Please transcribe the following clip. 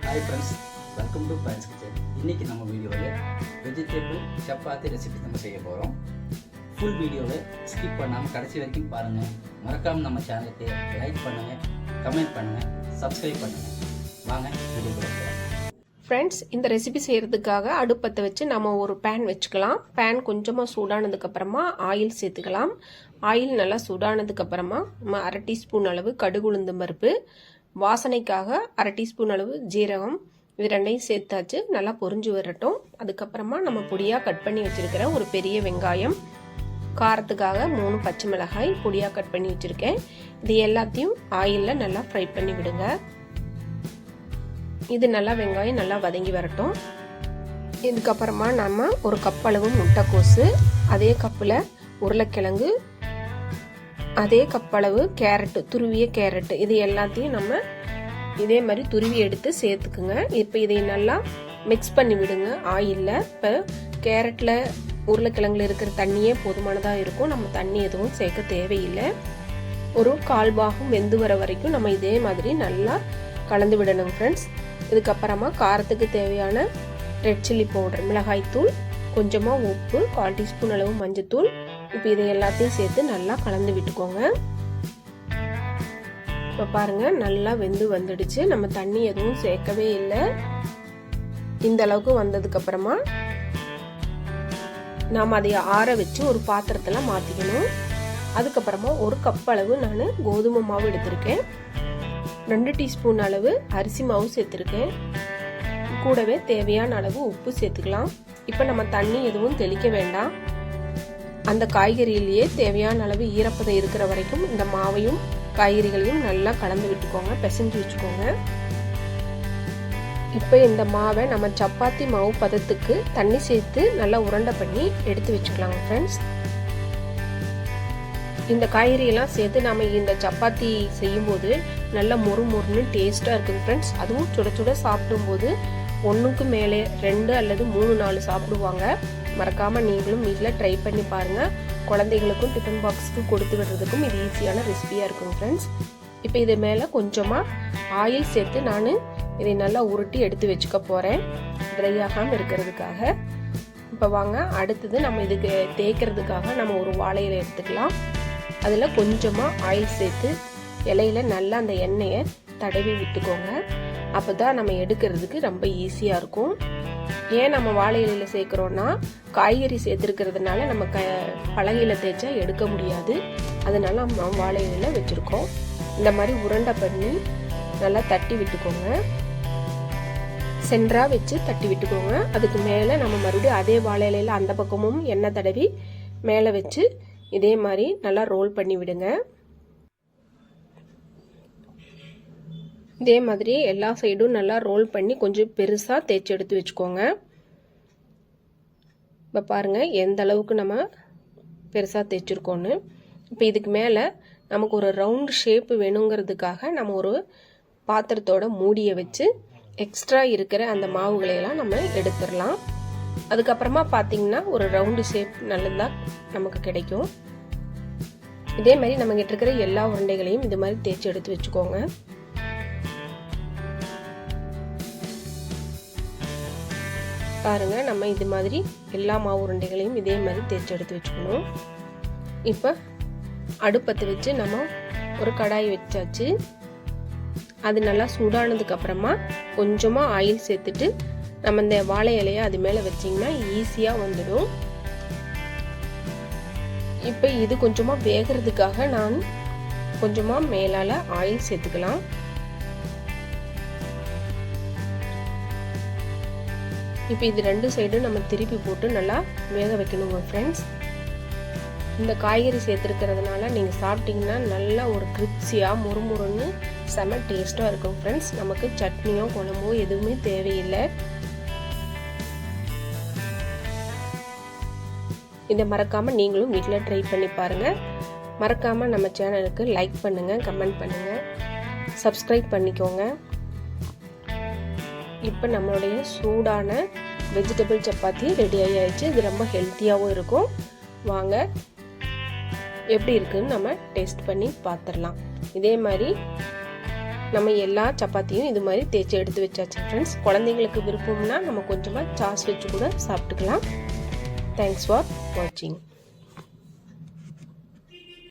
Hi friends, welcome to France kitchen. இன்றைக்கி நம்ம வீடியோவில் வெஜிடபிள் சப்பாத்தி ரெசிபி நம்ம செய்ய போகிறோம். ஃபுல் வீடியோவை ஸ்கிப் பண்ணாமல் கடைசி வரைக்கும் பாருங்கள். மறக்காமல் நம்ம சேனலுக்கு லைக் பண்ணுங்கள், கமெண்ட் பண்ணுங்கள், சப்ஸ்கிரைப் பண்ணுங்கள். வாங்க வீடியோக்குள்ள போகலாம். ஃப்ரெண்ட்ஸ், இந்த ரெசிபி செய்கிறதுக்காக அடுப்பத்தை வச்சு நம்ம ஒரு பேன் வச்சுக்கலாம். பேன் கொஞ்சமாக சூடானதுக்கப்புறமா ஆயில் சேர்த்துக்கலாம். ஆயில் நல்லா சூடானதுக்கப்புறமா நம்ம 1/2 டீஸ்பூன் அளவு கடுகு உளுந்தம் பருப்பு, வாசனைக்காக 1/2 டீஸ்பூன் அளவு ஜீரகம், இது ரெண்டையும் சேர்த்தாச்சு. நல்லா பொரிஞ்சு வரட்டும். அதுக்கப்புறமா நம்ம பொடியாக கட் பண்ணி வச்சுருக்கிற ஒரு பெரிய வெங்காயம், காரத்துக்காக 3 பச்சை மிளகாய் பொடியாக கட் பண்ணி வச்சுருக்கேன். இது எல்லாத்தையும் ஆயிலில் நல்லா ஃப்ரை பண்ணி விடுங்க. இது நல்லா வெங்காயம் நல்லா வதங்கி வரட்டும். இதுக்கப்புறமா நம்ம ஒரு கப் அளவு முட்டைக்கோசு, அதே கப்பில் உருளைக்கிழங்கு, அதே கப் அளவு கேரட்டு, துருவிய கேரட்டு, இது எல்லாத்தையும் நம்ம இதே மாதிரி துருவி எடுத்து சேர்த்துக்குங்க. இப்போ இதை நல்லா மிக்ஸ் பண்ணி விடுங்க ஆயிலில். இப்போ கேரட்டில் உருளைக்கிழங்குல இருக்கிற தண்ணியே போதுமானதாக இருக்கும். நம்ம தண்ணி எதுவும் சேர்க்க தேவையில்லை. ஒரு 1/4 பாகம் வெந்து வர வரைக்கும் நம்ம இதே மாதிரி நல்லா கலந்து விடணும் ஃப்ரெண்ட்ஸ். இதுக்கப்புறமா காரத்துக்கு தேவையான ரெட் சில்லி பவுடர், மிளகாய்த்தூள், கொஞ்சமாக உப்பு, 1/4 டீஸ்பூன் அளவு மஞ்சத்தூள். இப்போ இதை எல்லாத்தையும் சேர்த்து நல்லா கலந்து விட்டுக்கோங்க. இப்போ பாருங்கள், நல்லா வெந்து வந்துடுச்சு. நம்ம தண்ணி எதுவும் சேர்க்கவே இல்லை. இந்த அளவுக்கு வந்ததுக்கப்புறமா நாம் அதை ஆற வச்சு ஒரு பாத்திரத்தில் மாற்றிக்கணும். அதுக்கப்புறமா ஒரு கப் அளவு நான் கோதுமை மாவு எடுத்திருக்கேன். 2 டீஸ்பூன் அளவு அரிசி மாவு சேர்த்துருக்கேன். கூடவே தேவையான அளவு உப்பு சேர்த்துக்கலாம். இப்போ நம்ம தண்ணி எதுவும் தெளிக்க வேண்டாம். அந்த காய்கறியிலேயே தேவையான அளவு ஈரப்பதம் இருக்கிற வரைக்கும் இந்த மாவையும் காய்கறிகளையும் நல்லா கலந்து விட்டுக்கோங்க, பிசைஞ்சு வச்சுக்கோங்க. இப்போ இந்த மாவை நம்ம சப்பாத்தி மாவு பதத்துக்கு தண்ணி சேர்த்து நல்லா உருண்டை பண்ணி எடுத்து வச்சுக்கலாங்க ஃப்ரெண்ட்ஸ். இந்த காய்கறியெல்லாம் சேர்த்து நம்ம இந்த சப்பாத்தி செய்யும்போது நல்லா மொறுன்னு டேஸ்ட்டாக இருக்குங்க ஃப்ரெண்ட்ஸ். அதுவும் சுட சுட சாப்பிடும்போது 1க்கு மேலே 2 அல்லது 3 4 சாப்பிடுவாங்க. மறக்காமல் நீங்களும் வீட்டில் ட்ரை பண்ணி பாருங்கள். குழந்தைகளுக்கும் டிஃபன் பாக்ஸுக்கு கொடுத்து விடுறதுக்கும் இது ஈஸியான ரெசிபியாக இருக்கும் ஃப்ரெண்ட்ஸ். இப்போ இது மேலே கொஞ்சமாக ஆயில் சேர்த்து நான் இதை நல்லா உருட்டி எடுத்து வச்சுக்க போகிறேன், ட்ரை ஆகாமல் இருக்கிறதுக்காக. இப்போ வாங்க, அடுத்தது நம்ம இதுக்கு தேய்க்கிறதுக்காக நம்ம ஒரு வாழை இலை எடுத்துக்கலாம். அதில் கொஞ்சமாக ஆயில் சேர்த்து இலையில நல்லா அந்த எண்ணெயை தடவி விட்டுக்கோங்க. அப்போ தான் நம்ம எடுக்கிறதுக்கு ரொம்ப ஈஸியாக இருக்கும். ஏன் நம்ம வாழை இலையில் சேர்க்குறோன்னா, காய்கறி சேர்த்துருக்கிறதுனால நம்ம பலகையில் தேய்ச்சா எடுக்க முடியாது. அதனால நம்ம வாழை இலையில் வச்சுருக்கோம். இந்த மாதிரி உருண்டை பண்ணி நல்லா தட்டி விட்டுக்கோங்க. சென்டராக வச்சு தட்டி விட்டுக்கோங்க. அதுக்கு மேலே நம்ம மறுபடியும் அதே வாழை இலையில் அந்த பக்கமும் எண்ணெய் தடவி மேலே வச்சு இதே மாதிரி நல்லா ரோல் பண்ணி விடுங்க. இதே மாதிரி எல்லா சைடும் நல்லா ரோல் பண்ணி கொஞ்சம் பெருசாக தேய்ச்சி எடுத்து வச்சுக்கோங்க. இப்போ பாருங்கள் எந்த அளவுக்கு நம்ம பெருசாக தேய்ச்சிருக்கோன்னு. இப்போ இதுக்கு மேலே நமக்கு ஒரு ரவுண்ட் ஷேப்பு வேணுங்கிறதுக்காக நம்ம ஒரு பாத்திரத்தோட மூடியை வச்சு எக்ஸ்ட்ரா இருக்கிற அந்த மாவுகளையெல்லாம் நம்ம எடுத்துடலாம். அதுக்கப்புறமா பார்த்தீங்கன்னா ஒரு ரவுண்டு ஷேப் நல்லதாக நமக்கு கிடைக்கும். இதே மாதிரி நம்ம கிட்ட இருக்கிற எல்லா உருண்டைகளையும் இது மாதிரி தேய்ச்சி எடுத்து வச்சுக்கோங்க. பாருங்க, நம்ம இது மாதிரி எல்லா மாவு உருண்டைகளையும் இதே மாதிரி தேய்ச்சி எடுத்து வச்சுக்கணும். இப்போ அடுப்பத்தை வச்சு நம்ம ஒரு கடாய் வச்சாச்சு. அது நல்லா சூடானதுக்கு அப்புறமா கொஞ்சமாக ஆயில் சேர்த்துட்டு நம்ம இந்த வாழை இலையை அது மேலே வச்சிங்கன்னா ஈஸியாக வந்துடும். இப்போ இது கொஞ்சமாக வேகிறதுக்காக நான் கொஞ்சமாக மேலால் ஆயில் சேர்த்துக்கலாம். இப்போ இது 2 சைடும் நம்ம திருப்பி போட்டு நல்லா வேக வைக்கணுங்க ஃப்ரெண்ட்ஸ். இந்த காய்கறி சேர்த்துருக்கிறதுனால நீங்கள் சாப்பிட்டீங்கன்னா நல்லா ஒரு கிரிப்ஸியாக மொறுன்னு செம டேஸ்ட்டாக இருக்கும் ஃப்ரெண்ட்ஸ். நமக்கு சட்னியோ குழம்போ எதுவுமே தேவையில்லை. இதை மறக்காமல் நீங்களும் வீட்டில் ட்ரை பண்ணி பாருங்கள். மறக்காமல் நம்ம சேனலுக்கு லைக் பண்ணுங்கள், கமெண்ட் பண்ணுங்கள், சப்ஸ்கிரைப் பண்ணிக்கோங்க. இப்போ நம்மளுடைய சூடான வெஜிடபிள் சப்பாத்தி ரெடி ஆகிடுச்சு. இது ரொம்ப ஹெல்த்தியாகவும் இருக்கும். வாங்க எப்படி இருக்குன்னு நம்ம டேஸ்ட் பண்ணி பார்த்துடலாம். இதே மாதிரி நம்ம எல்லா சப்பாத்தியும் இது மாதிரி தேய்ச்சி எடுத்து வச்சாச்சு ஃப்ரெண்ட்ஸ். குழந்தைங்களுக்கு விருப்பம்னா நம்ம கொஞ்சமாக சாஸ் வச்சு கூட சாப்பிட்டுக்கலாம். தேங்க்ஸ் ஃபார் வாட்சிங்.